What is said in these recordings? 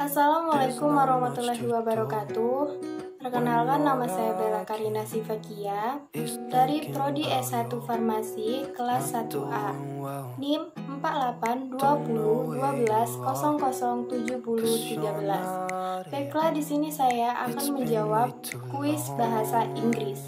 Assalamualaikum warahmatullahi wabarakatuh. Perkenalkan, nama saya Bella Karina Sivakia dari Prodi S1 Farmasi kelas 1A, NIM 482012007013. Baiklah, di sini saya akan menjawab kuis bahasa Inggris.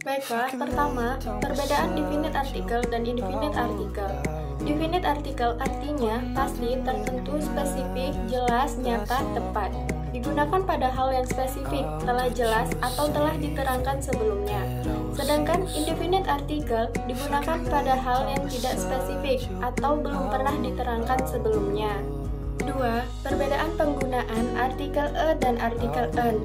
Baiklah, pertama, perbedaan definite artikel dan indefinite artikel. Definite artikel artinya pasti, tertentu, spesifik, jelas, nyata, tepat. Digunakan pada hal yang spesifik, telah jelas, atau telah diterangkan sebelumnya. Sedangkan indefinite artikel digunakan pada hal yang tidak spesifik atau belum pernah diterangkan sebelumnya. 2. Perbedaan penggunaan artikel e dan artikel en.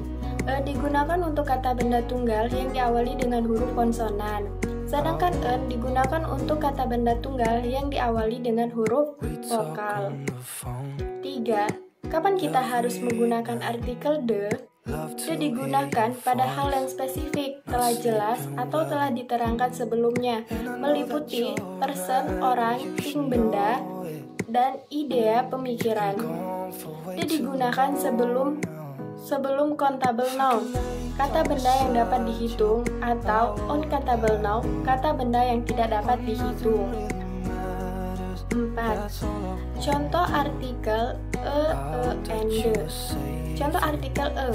E digunakan untuk kata benda tunggal yang diawali dengan huruf konsonan. Sedangkan en digunakan untuk kata benda tunggal yang diawali dengan huruf vokal. 3. Kapan kita harus menggunakan artikel the? The digunakan pada hal yang spesifik, telah jelas, atau telah diterangkan sebelumnya, meliputi person, orang, thing, benda, dan idea, pemikiran. The digunakan sebelum countable noun, kata benda yang dapat dihitung, atau uncountable noun, kata benda yang tidak dapat dihitung. 4. Contoh artikel and the. Contoh artikel a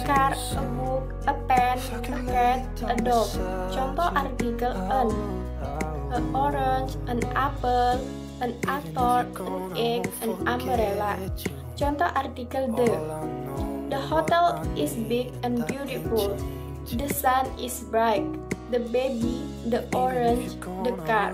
car, a book, a pen, a cat, a dog. Contoh artikel an orange, an apple, an actor, an egg, an umbrella. Contoh artikel the hotel is big and beautiful. The sun is bright. The baby, the orange, the car.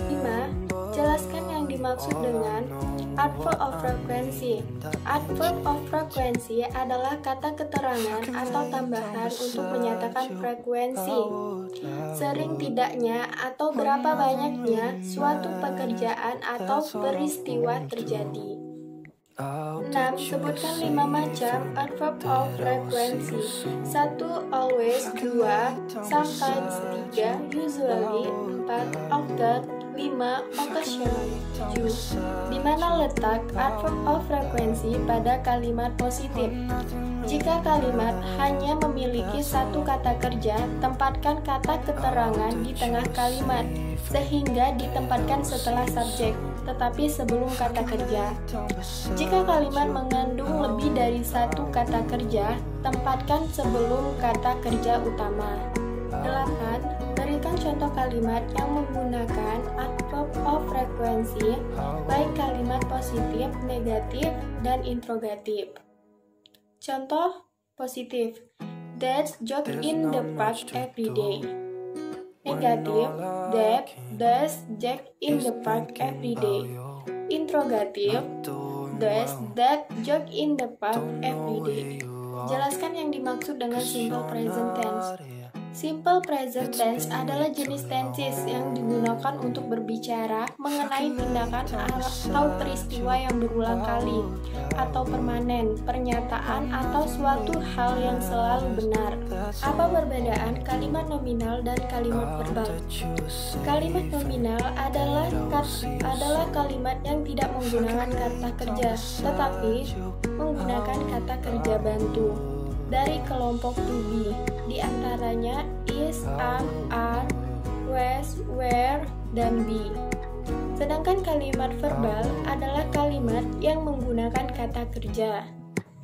5. Jelaskan yang dimaksud dengan adverb of frequency. Adverb of frequency adalah kata keterangan atau tambahan untuk menyatakan frekuensi, sering tidaknya atau berapa banyaknya suatu pekerjaan atau peristiwa terjadi. 6. Sebutkan 5 macam adverb of frequency. 1. Always. 2. Sometimes. 3. Usually. 4. Often. 5. Occasionally. 7. Di mana letak adverb of frequency pada kalimat positif? Jika kalimat hanya memiliki satu kata kerja, tempatkan kata keterangan di tengah kalimat, sehingga ditempatkan setelah subjek, tetapi sebelum kata kerja. Jika kalimat mengandung lebih dari satu kata kerja, tempatkan sebelum kata kerja utama. 8. Berikan contoh kalimat yang menggunakan adverb of frequency, baik kalimat positif, negatif, dan interrogatif. Contoh positif: Dad jogs in the park every day. Negatif: Dad does jog in the park every day. Interrogatif: Does Dad jog in the park every day? Jelaskan yang dimaksud dengan simple present tense. Simple present tense adalah jenis tenses yang digunakan untuk berbicara mengenai tindakan atau peristiwa yang berulang kali atau permanen, pernyataan atau suatu hal yang selalu benar. Apa perbedaan kalimat nominal dan kalimat verbal? Kalimat nominal adalah kalimat yang tidak menggunakan kata kerja, tetapi menggunakan kata kerja bantu dari kelompok to be, di antaranya is, am, are, was, were, dan be. Sedangkan kalimat verbal adalah kalimat yang menggunakan kata kerja.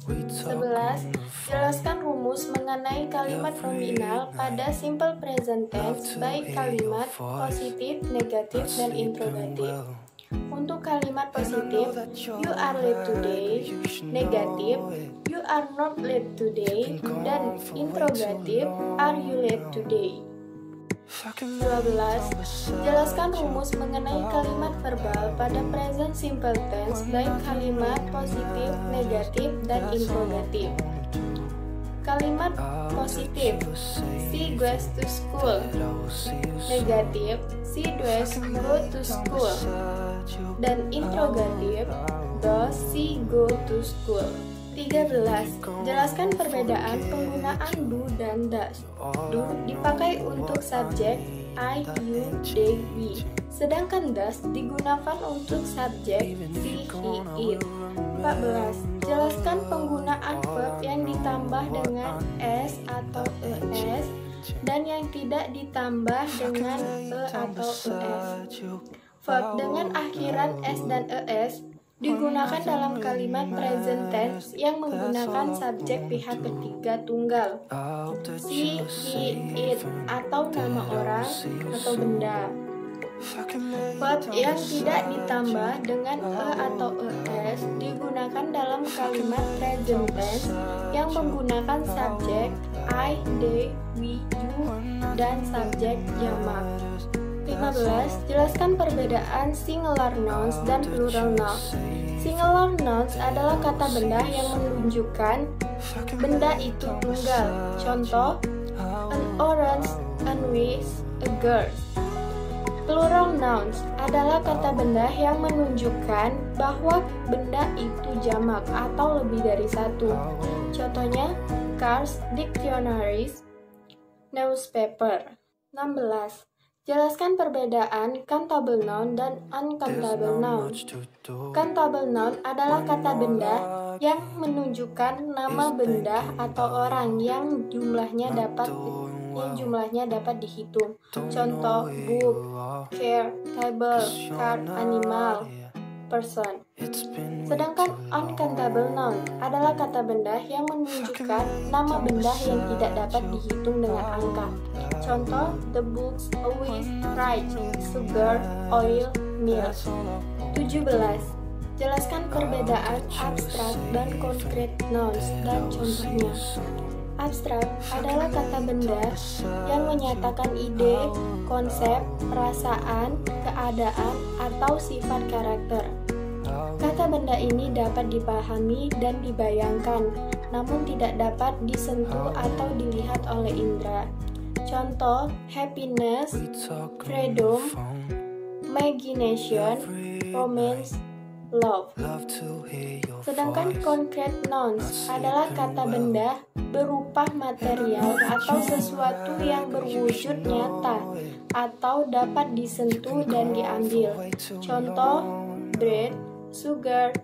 11. Jelaskan rumus mengenai kalimat nominal pada simple present tense, baik kalimat positif, negatif, dan interrogatif. Untuk kalimat positif, you are late today, negatif, you are not late today, dan interrogatif, are you late today. 12. Jelaskan rumus mengenai kalimat verbal pada present simple tense, baik kalimat positif, negatif, dan interrogatif. Kalimat positif: she goes to school. Negatif: she does go to school. Dan interrogatif: does she go to school? 13. Jelaskan perbedaan penggunaan do dan does. Do dipakai untuk subjek I, you, they, we. Sedangkan does digunakan untuk subjek she, he, it. 14. Jelaskan penggunaan verb yang ditambah dengan s atau es dan yang tidak ditambah dengan atau es. Verb dengan akhiran s dan es digunakan dalam kalimat present tense yang menggunakan subjek pihak ketiga tunggal. She, he, it, atau nama orang atau benda. Verb yang tidak ditambah dengan atau es digunakan dalam kalimat present tense yang menggunakan subjek I, they, we, you, dan subjek jamak. 15. Jelaskan perbedaan singular nouns dan plural nouns. Singular nouns adalah kata benda yang menunjukkan benda itu tunggal. Contoh, an orange, an vase, a girl. Plural nouns adalah kata benda yang menunjukkan bahwa benda itu jamak atau lebih dari satu. Contohnya, cars, dictionaries, newspaper. 16. Jelaskan perbedaan countable noun dan uncountable noun. Countable noun adalah kata benda yang menunjukkan nama benda atau orang yang jumlahnya dapat dihitung. Contoh, book, chair, table, car, animal, person. Sedangkan uncountable noun adalah kata benda yang menunjukkan nama benda yang tidak dapat dihitung dengan angka. Contoh, the books, a wish, rice, sugar, oil, milk. 17. Jelaskan perbedaan abstrak dan konkret nouns dan contohnya. Abstrak adalah kata benda yang menyatakan ide, konsep, perasaan, keadaan, atau sifat karakter. Kata benda ini dapat dipahami dan dibayangkan, namun tidak dapat disentuh atau dilihat oleh indera. Contoh, happiness, freedom, imagination, romance, love. Sedangkan concrete nouns adalah kata benda berupa material atau sesuatu yang berwujud nyata atau dapat disentuh dan diambil. Contoh, bread, sugar,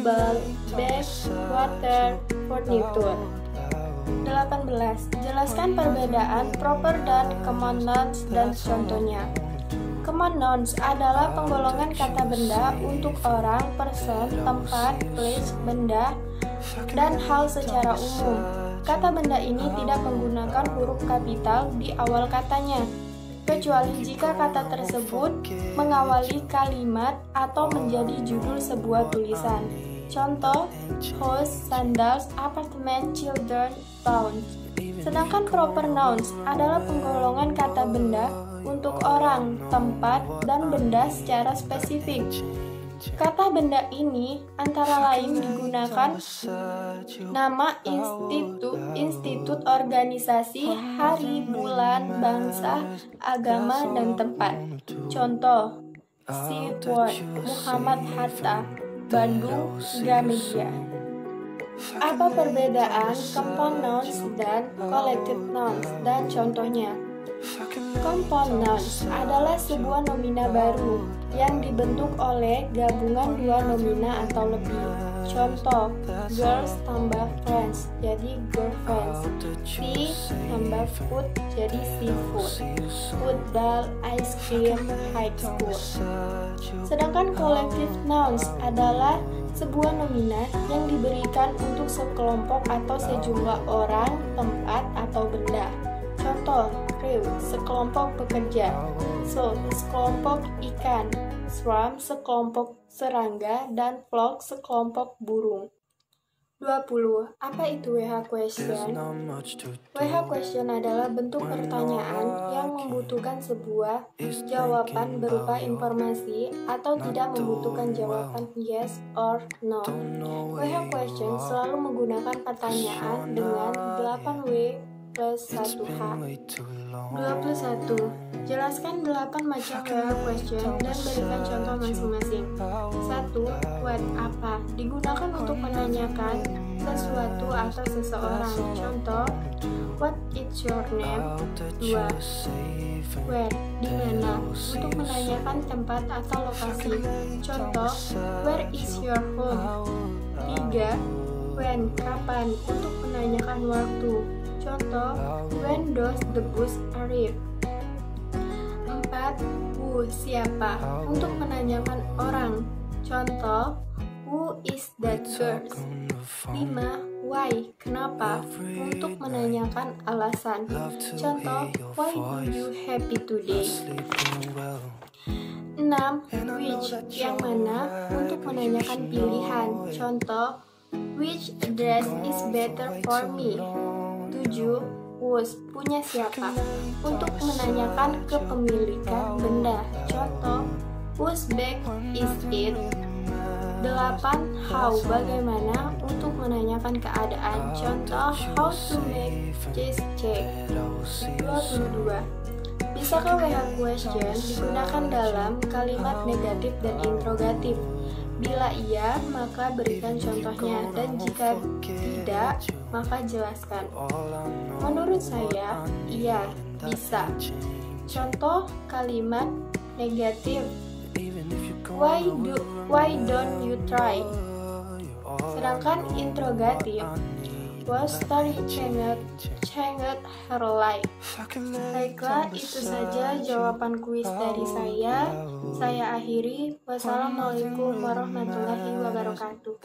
bulb, bag, water, furniture. 18. Jelaskan perbedaan proper dan common nouns dan contohnya. Common nouns adalah penggolongan kata benda untuk orang, person, tempat, place, benda, dan hal secara umum. Kata benda ini tidak menggunakan huruf kapital di awal katanya, kecuali jika kata tersebut mengawali kalimat atau menjadi judul sebuah tulisan. Contoh, house, sandals, apartment, children, town. Sedangkan proper nouns adalah penggolongan kata benda untuk orang, tempat, dan benda secara spesifik. Kata benda ini antara lain digunakan nama institut, organisasi, hari, bulan, bangsa, agama, dan tempat. Contoh, Seaworld, Muhammad Hatta, Bandung, Gramedia. Apa perbedaan compound nouns dan collective nouns dan contohnya? Compound nouns adalah sebuah nomina baru yang dibentuk oleh gabungan dua nomina atau lebih. Contoh, girls tambah friends jadi girlfriends, sea tambah food jadi seafood, football, ice cream, high school. Sedangkan collective nouns adalah sebuah nomina yang diberikan untuk sekelompok atau sejumlah orang, tempat, atau benda. Contoh, crew, sekelompok pekerja, sloth, sekelompok ikan, swarm, sekelompok serangga, dan flock, sekelompok burung. 20. Apa itu WH question? WH question adalah bentuk pertanyaan yang membutuhkan sebuah jawaban berupa informasi atau tidak membutuhkan jawaban yes or no. WH question selalu menggunakan pertanyaan dengan 8W plus 1H. 21. Jelaskan 8 macam WH question dan berikan contoh masing-masing. 1. What, apa, digunakan untuk menanyakan sesuatu atau seseorang. Contoh, what is your name? 2. Where, di mana, untuk menanyakan tempat atau lokasi. Contoh, where is your home? 3. When, kapan, untuk menanyakan waktu. Contoh, when does the bus arrive? 4. Who, siapa, untuk menanyakan orang. Contoh, who is that girl? 5. Why, kenapa, untuk menanyakan alasan. Contoh, why do you happy today? 6. Which, yang mana, untuk menanyakan pilihan. Contoh, which dress is better for me? 7. Whose, punya siapa, untuk menanyakan kepemilikan benda. Contoh, whose bag is it? 8. How, bagaimana, untuk menanyakan keadaan. Contoh, how to make this check. 22. Bisakah we have question digunakan dalam kalimat negatif dan interrogatif? Bila iya, maka berikan contohnya, dan jika tidak, maka jelaskan. Menurut saya, iya, bisa. Contoh kalimat negatif, why don't you try? Sedangkan interrogatif, what story changed her life? Baiklah, itu saja jawaban kuis dari saya. Saya akhiri. Wassalamualaikum warahmatullahi wabarakatuh.